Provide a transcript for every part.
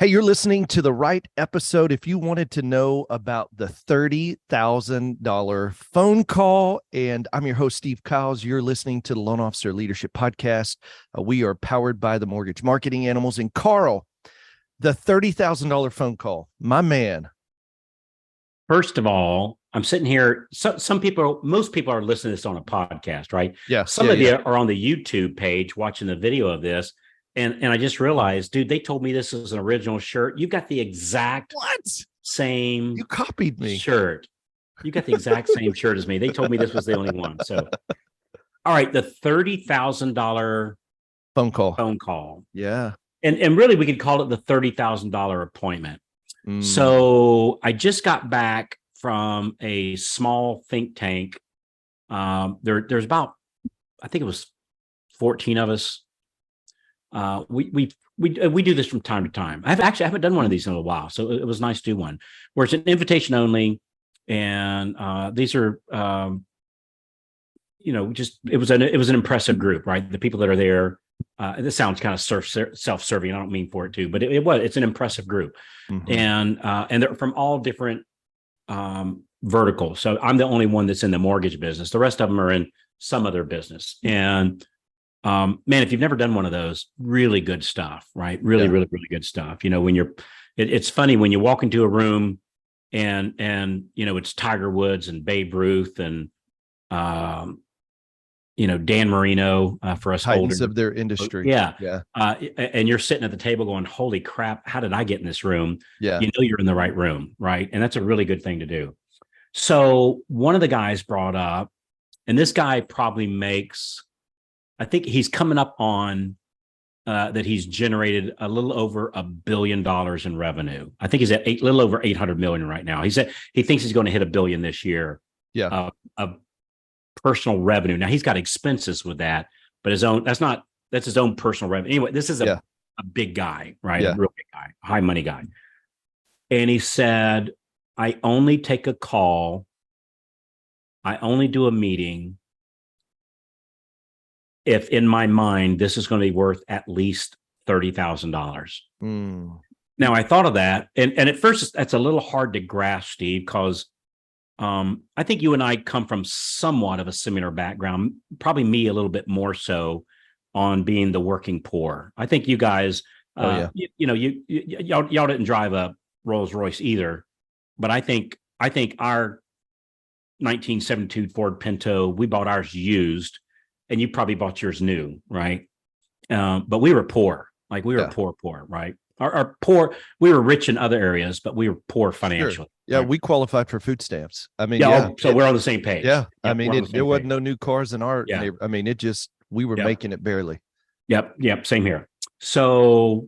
Hey, you're listening to the right episode. If you wanted to know about the $30,000 phone call, and I'm your host, Steve Kyles, you're listening to the Loan Officer Leadership Podcast. We are powered by the Mortgage Marketing Animals. And Carl, the $30,000 phone call, my man. First of all, I'm sitting here. Most people are listening to this on a podcast, right? Yeah. Some of you are on the YouTube page watching the video of this. And I just realized, dude, they told me this is an original shirt. You've got the exact same. You copied me. Shirt. You got the exact same shirt as me. They told me this was the only one. So, all right, the $30,000 phone call. Yeah. And really, we could call it the $30,000 appointment. So I just got back from a small think tank. There's about, I think it was 14 of us. We do this from time to time. I haven't done one of these in a while, so it was nice to do one where it's an invitation only, and these are it was an impressive group, right? The people that are there. This sounds kind of self-serving. I don't mean for it to, but it's an impressive group, and they're from all different verticals. So I'm the only one that's in the mortgage business. The rest of them are in some other business, and man, if you've never done one of those, really good stuff, right? Really good stuff. You know, it's funny when you walk into a room and it's Tiger Woods and Babe Ruth and Dan Marino for us titans older of their industry. Yeah. And you're sitting at the table going, holy crap, how did I get in this room? Yeah. You know, you're in the right room, right? And that's a really good thing to do. So one of the guys brought up, and this guy probably makes, I think he's coming up on that he's generated a little over $1 billion in revenue. I think he's at a little over 800 million right now. He thinks he's going to hit $1 billion this year. Yeah. Of personal revenue. Now he's got expenses with that, but that's his own personal revenue. Anyway, this is a big guy, right? Yeah. A real big guy, high money guy. And he said, I only take a call. I only do a meeting if in my mind, this is going to be worth at least $30,000. Now I thought of that. And at first that's a little hard to grasp, Steve, because I think you and I come from somewhat of a similar background, probably me a little bit more so on being the working poor. I think you guys, y'all didn't drive a Rolls Royce either, but I think our 1972 Ford Pinto, we bought ours used, and you probably bought yours new, right? But we were poor, poor, right? Our poor, we were rich in other areas, but we were poor financially. Sure. Yeah, right? We qualified for food stamps. I mean, so we're on the same page. Yeah, I mean, there wasn't no new cars in our neighborhood. I mean, we were making it barely. Yep, same here. So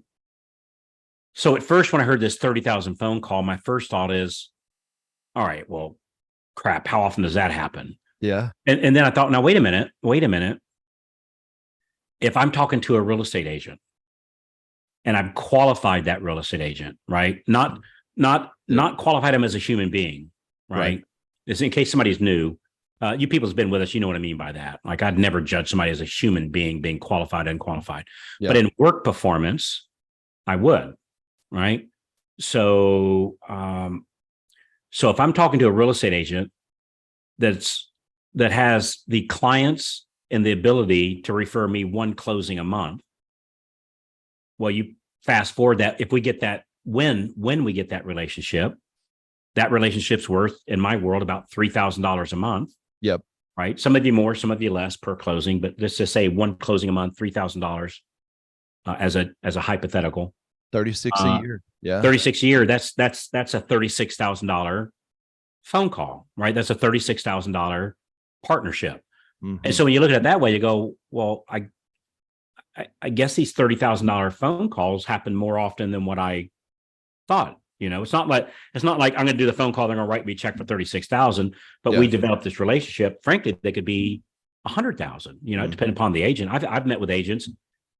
at first, when I heard this 30,000 phone call, my first thought is, all right, well, crap, how often does that happen? Yeah. And then I thought, now, wait a minute. If I'm talking to a real estate agent and I've qualified that real estate agent, right? Not qualified him as a human being, right? It's in case somebody's new. You people have been with us, you know what I mean by that. Like, I'd never judge somebody as a human being being qualified and unqualified. Yeah. But in work performance, I would, right? So if I'm talking to a real estate agent that has the clients and the ability to refer me one closing a month, well, you fast forward that, if we get that, when we get that relationship's worth, in my world, about $3,000 a month. Yep. Right. Some of you more, some of you less per closing, but let's just say one closing a month, $3,000 as a hypothetical. 36 a year. Yeah. 36 a year. That's a $36,000 phone call, right? That's a $36,000 partnership. And so when you look at it that way, you go, well, I guess these $30,000 phone calls happen more often than what I thought. You know, it's not like I'm going to do the phone call, they're going to write me a check for $36,000, but we developed this relationship. Frankly, they could be $100,000. You know, depending upon the agent. I've met with agents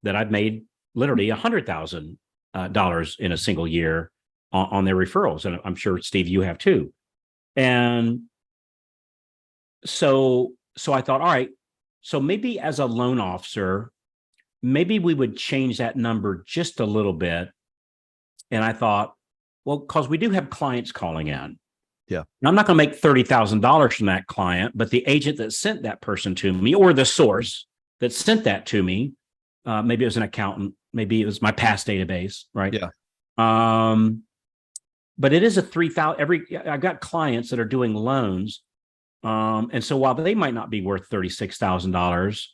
that I've made literally $100,000 in a single year on their referrals, and I'm sure, Steve, you have too. And so I thought, all right, so maybe as a loan officer, maybe we would change that number just a little bit And I thought, well, because we do have clients calling in. Yeah. And I'm not going to make $30,000 from that client, but the agent that sent that person to me, or the source that sent that to me, maybe it was an accountant, maybe it was my past database, right? Yeah. But it is a 3,000 I've got clients that are doing loans. And so while they might not be worth $36,000,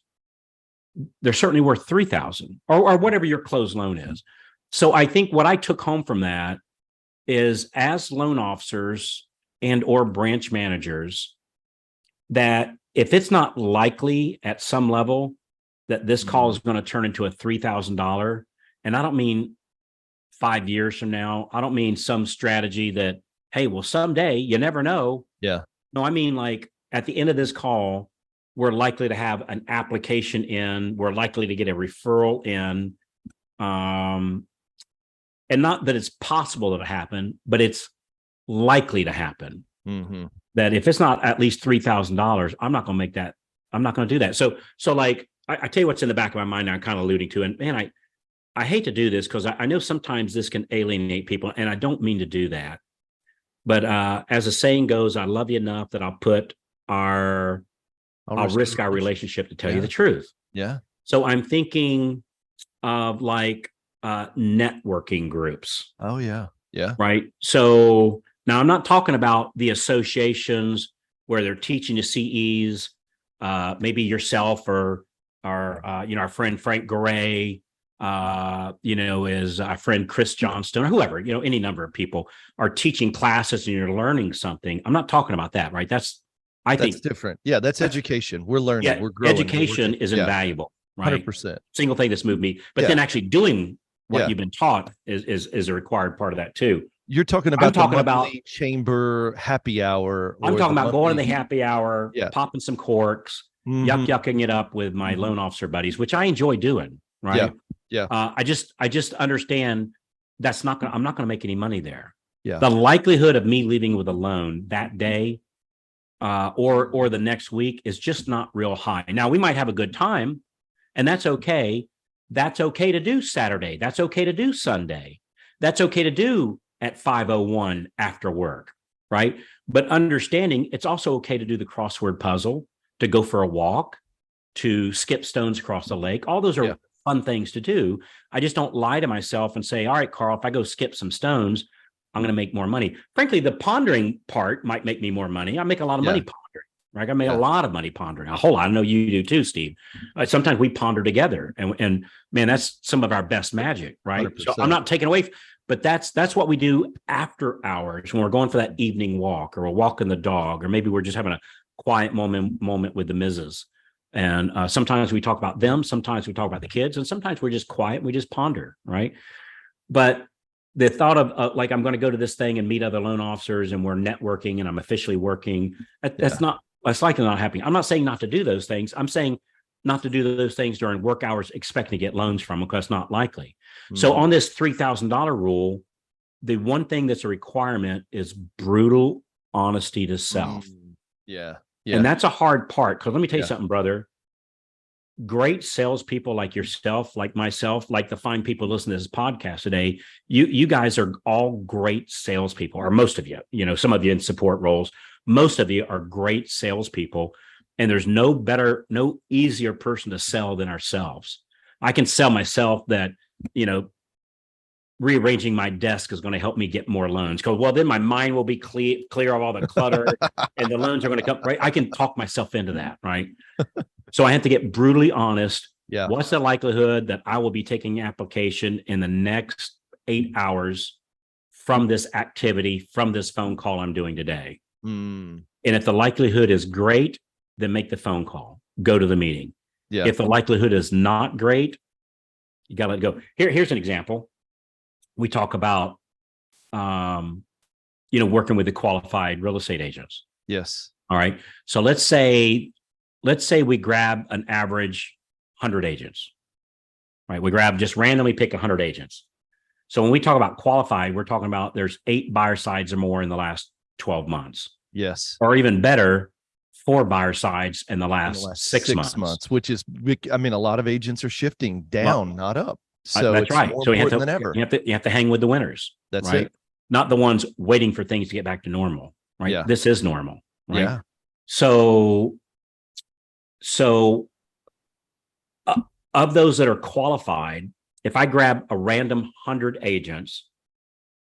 they're certainly worth 3,000 or whatever your closed loan is. So I think what I took home from that is, as loan officers and or branch managers, that if it's not likely at some level that this call is going to turn into a $3,000, and I don't mean 5 years from now, I don't mean some strategy that, hey, well, someday, you never know. Yeah. No, I mean, like, at the end of this call, we're likely to have an application in, we're likely to get a referral in. And not that it's possible that it happen, but it's likely to happen. Mm-hmm. That if it's not at least $3,000, I'm not going to make that. I'm not going to do that. So like, I tell you what's in the back of my mind now, I'm kind of alluding to, and man, I hate to do this because I know sometimes this can alienate people, and I don't mean to do that. But as the saying goes, I love you enough that I'll risk our relationship to tell you the truth. Yeah. So I'm thinking of like networking groups. Oh, yeah. Yeah. Right. So now I'm not talking about the associations where they're teaching the CEs, maybe yourself or our friend Frank Garay, is our friend Chris Johnstone, or whoever, any number of people are teaching classes and you're learning something. I'm not talking about that, right? I think that's different. Yeah, that's education. We're learning. Yeah, we're growing. Education is invaluable, right? 100%. Single thing that's moved me. But then actually doing what you've been taught is a required part of that too. You're talking about chamber happy hour. I'm talking about going to the happy hour, popping some corks, yucking it up with my loan officer buddies, which I enjoy doing. Right. Yeah. I just understand I'm not going to make any money there. Yeah. The likelihood of me leaving with a loan that day or the next week is just not real high. Now, we might have a good time, and that's okay. That's okay to do Saturday. That's okay to do Sunday. That's okay to do at 5:01 after work, right? But understanding it's also okay to do the crossword puzzle, to go for a walk, to skip stones across the lake. All those are fun things to do. I just don't lie to myself and say, all right, Carl, if I go skip some stones, I'm going to make more money. Frankly, the pondering part might make me more money. I make a lot of money pondering, right? I make a lot of money pondering. A whole lot. I know you do too, Steve. Sometimes we ponder together, and man, that's some of our best magic, right? 100%. So I'm not taking away, but that's what we do after hours when we're going for that evening walk, or we're walking the dog, or maybe we're just having a quiet moment with the missus. And sometimes we talk about them, sometimes we talk about the kids, and sometimes we're just quiet and we just ponder, right? But the thought of like, I'm going to go to this thing and meet other loan officers and we're networking and I'm officially working, that's likely not happening. I'm not saying not to do those things. I'm saying not to do those things during work hours expecting to get loans from them, because it's not likely. Mm-hmm. So on this $3,000 rule, the one thing that's a requirement is brutal honesty to self. Yeah. And that's a hard part, because let me tell you something, brother. Great salespeople like yourself, like myself, like the fine people listening to this podcast today, you guys are all great salespeople, or most of you, some of you in support roles, most of you are great salespeople. And there's no easier person to sell than ourselves. I can sell myself that, rearranging my desk is going to help me get more loans, because then my mind will be clear of all the clutter and the loans are going to come, right? I can talk myself into that, right? So I have to get brutally honest. Yeah. What's the likelihood that I will be taking application in the next 8 hours from this activity, from this phone call I'm doing today? And if the likelihood is great, then make the phone call, go to the meeting. Yeah. If the likelihood is not great, you got to let it go. Here's an example. We talk about, working with the qualified real estate agents. Yes. All right. So let's say we grab an average 100 agents, right? We just randomly pick 100 agents. So when we talk about qualified, we're talking about there's 8 buyer sides or more in the last 12 months. Yes. Or even better, 4 buyer sides in the last 6 months. Which is, a lot of agents are shifting down, not up. So That's it's right. more So important than ever. you have to hang with the winners. That's right? it. Not the ones waiting for things to get back to normal. Right. Yeah. This is normal. Right. Yeah. So uh, of those that are qualified, if I grab a random 100 agents,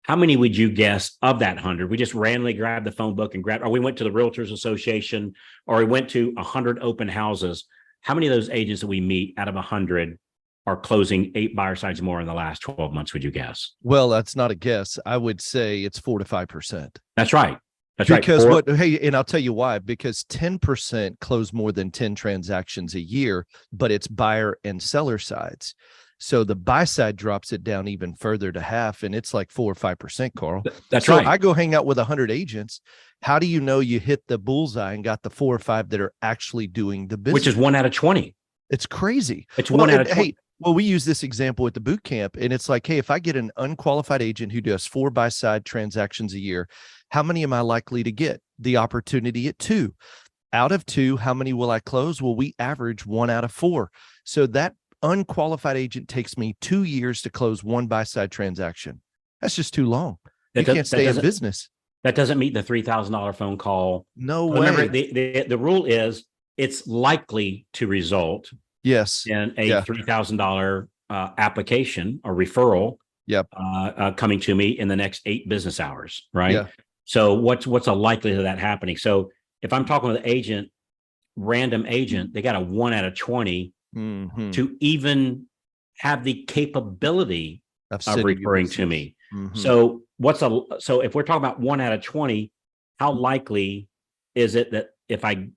how many would you guess of that 100? We just randomly grabbed the phone book and or we went to the Realtors Association, or we went to 100 open houses. How many of those agents that we meet out of 100 are closing 8 buyer sides more in the last 12 months, would you guess? Well, that's not a guess. I would say it's 4 to 5%. That's right. That's because right. and I'll tell you why, because 10% close more than 10 transactions a year, but it's buyer and seller sides. So the buy side drops it down even further to half, and it's like 4 or 5%, Carl. That's so right. I go hang out with 100 agents. How do you know you hit the bullseye and got the 4 or 5 that are actually doing the business? Which is 1 out of 20. It's crazy. It's 1 out of 20. Hey, well, we use this example at the boot camp, and it's like, hey, if I get an unqualified agent who does 4 buy side transactions a year, how many am I likely to get the opportunity at 2? Out of 2, how many will I close? Well, we average 1 out of 4. So that unqualified agent takes me 2 years to close 1 buy side transaction. That's just too long. You can't stay in business. That doesn't meet the $3,000 phone call. No way. Remember, the rule is it's likely to result yes in a $3,000 application or referral. Yep. Coming to me in the next 8 business hours. Right. Yeah. So what's a likelihood of that happening? So if I'm talking with an agent, random agent, they got a 1 out of 20 to even have the capability of referring to me. So so if we're talking about 1 out of 20, how likely is it that if I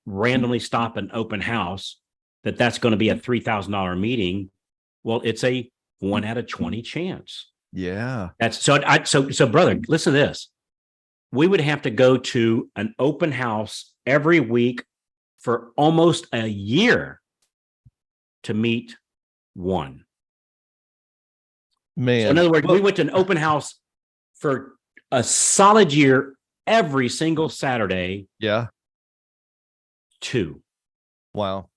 randomly stop an open house, that's going to be a $3,000 meeting? Well, it's a 1 out of 20 chance. Yeah. That's so brother, listen to this. We would have to go to an open house every week for almost a year to meet 1. Man. So in other words, we went to an open house for a solid year every single Saturday. Yeah. 2. Wow.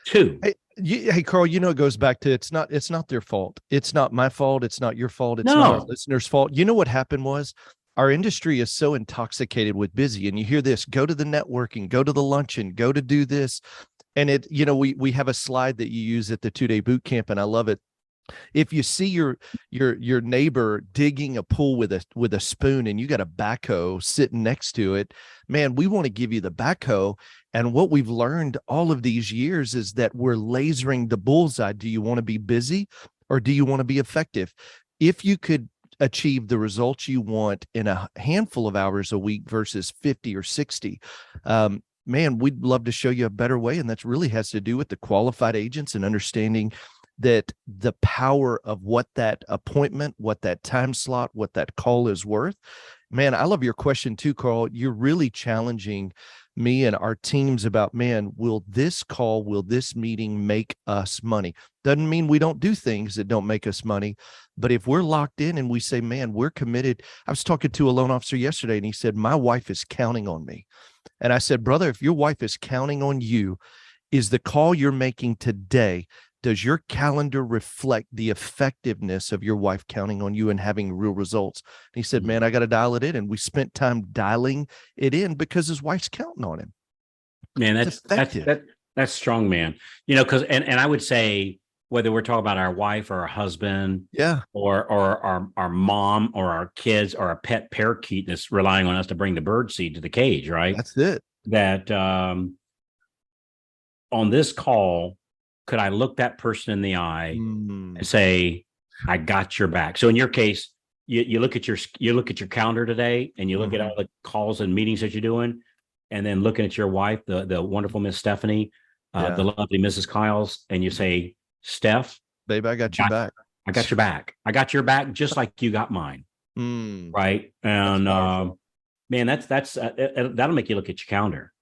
2. Hey, Carl, it goes back to it's not their fault. It's not my fault. It's not your fault. It's No. not our listeners' fault. You know what happened was our industry is so intoxicated with busy, and you hear this, go to the networking, go to the luncheon, go to do this. And we have a slide that you use at the 2-day boot camp, and I love it. If you see your neighbor digging a pool with a spoon and you got a backhoe sitting next to it, man, we want to give you the backhoe. And what we've learned all of these years is that we're lasering the bullseye. Do you want to be busy or do you want to be effective? If you could achieve the results you want in a handful of hours a week versus 50 or 60, man, we'd love to show you a better way. And that really has to do with the qualified agents and understanding that the power of what that appointment, what that time slot, what that call is worth. Man, I love your question too, Carl. You're really challenging me and our teams about, man, will this meeting make us money? Doesn't mean we don't do things that don't make us money. But if we're locked in and we say, man, we're committed. I was talking to a loan officer yesterday and he said, my wife is counting on me. And I said, brother, if your wife is counting on you, is the call you're making today, does your calendar reflect the effectiveness of your wife counting on you and having real results? And he said, man, I got to dial it in. And we spent time dialing it in because his wife's counting on him. Man, that's strong, man. Because and I would say, whether we're talking about our wife or our husband, or our mom or our kids or our pet parakeet that's relying on us to bring the bird seed to the cage, right? That's it. That on this call, could I look that person in the eye and say, I got your back? So in your case, you look at your calendar today and you look at all the calls and meetings that you're doing, and then looking at your wife, the wonderful Miss Stephanie, the lovely Mrs. Kyles, and you say, Steph, babe, I got your back. I got your back. I got your back just like you got mine. Right. And man, that'll make you look at your calendar.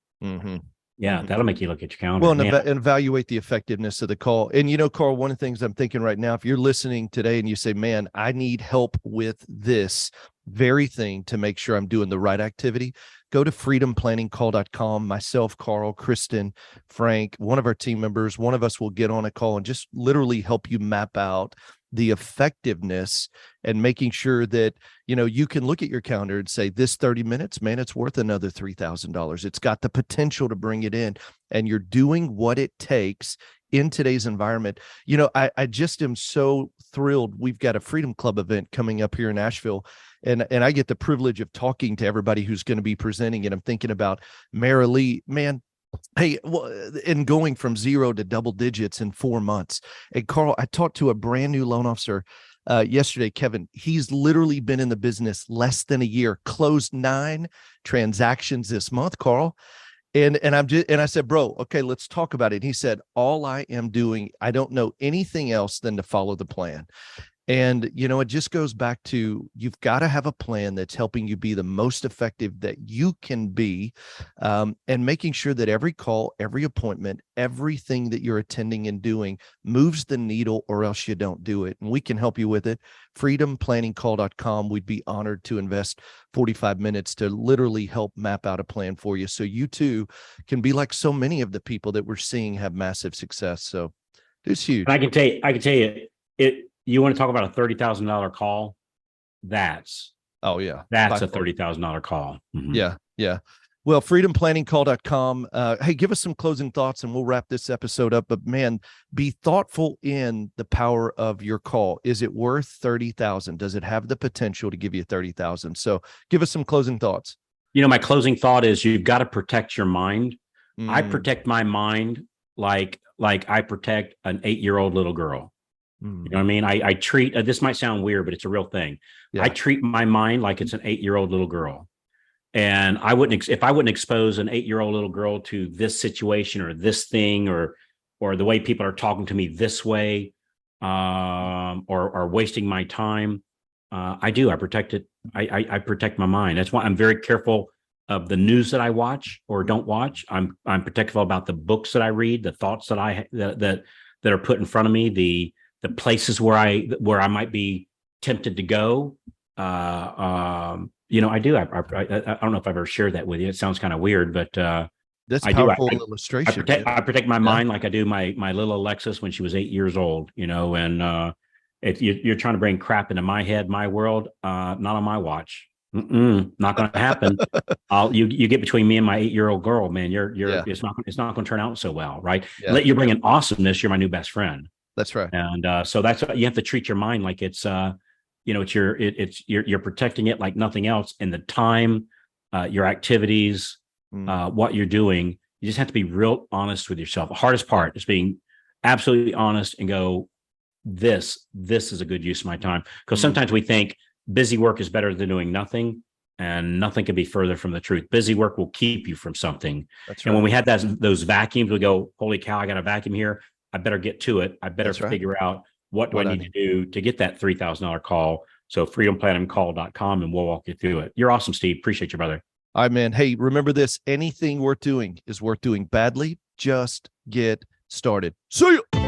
Yeah, that'll make you look at your calendar. Well, and evaluate the effectiveness of the call. And, Carl, one of the things I'm thinking right now, if you're listening today and you say, man, I need help with this very thing to make sure I'm doing the right activity, go to freedomplanningcall.com. Myself, Carl, Kristen, Frank, one of our team members, one of us will get on a call and just literally help you map out the effectiveness and making sure that, you can look at your calendar and say, this 30 minutes, man, it's worth another $3,000. It's got the potential to bring it in, and you're doing what it takes in today's environment. I just am so thrilled. We've got a Freedom Club event coming up here in Nashville, and I get the privilege of talking to everybody who's going to be presenting. And I'm thinking about Mara Lee, man. Hey, and going from 0 to double digits in 4 months. And Carl, I talked to a brand new loan officer yesterday, Kevin. He's literally been in the business less than a year, closed 9 transactions this month, Carl. And I said, bro, okay, let's talk about it. And he said, all I am doing, I don't know anything else than to follow the plan. And, it just goes back to, you've got to have a plan that's helping you be the most effective that you can be, and making sure that every call, every appointment, everything that you're attending and doing moves the needle, or else you don't do it. And we can help you with it. freedomplanningcall.com. We'd be honored to invest 45 minutes to literally help map out a plan for you, so you too can be like so many of the people that we're seeing have massive success. So it's huge. And I can tell you it. You want to talk about a $30,000 call? That's a $30,000 call. Mm-hmm. Yeah. Well, freedomplanningcall.com. Hey, give us some closing thoughts and we'll wrap this episode up. But man, be thoughtful in the power of your call. Is it worth 30,000? Does it have the potential to give you 30,000? So give us some closing thoughts. My closing thought is, you've got to protect your mind. I protect my mind like I protect an 8-year-old little girl. You know what I mean? I treat, this might sound weird, but it's a real thing. Yeah. I treat my mind like it's an 8-year-old little girl. And if I wouldn't expose an 8-year-old little girl to this situation or this thing, or the way people are talking to me this way, or wasting my time, I protect it. I protect my mind. That's why I'm very careful of the news that I watch or don't watch. I'm protective about the books that I read, the thoughts that that are put in front of me, the places where I might be tempted to go. I do. I don't know if I've ever shared that with you. It sounds kind of weird, but that's a powerful illustration. I protect my mind like I do my little Alexis when she was 8 years old. And if you're trying to bring crap into my head, my world, not on my watch. Not going to happen. You get between me and my 8-year-old girl, man. It's not going to turn out so well, right? Yeah. Let you bring in awesomeness. You're my new best friend. That's right. And so that's what you have to treat your mind like it's you're protecting it like nothing else. And the time, your activities, what you're doing, you just have to be real honest with yourself. The hardest part is being absolutely honest and go, this is a good use of my time. Because sometimes we think busy work is better than doing nothing, and nothing can be further from the truth. Busy work will keep you from something. That's right. And when we had those vacuums, we go, holy cow, I got a vacuum here. I better get to it. I better figure out what do I need to do to get that $3,000 call. So freedomplanningcall.com, and we'll walk you through it. You're awesome, Steve. Appreciate you, brother. All right, man. Hey, remember this. Anything worth doing is worth doing badly. Just get started. See ya.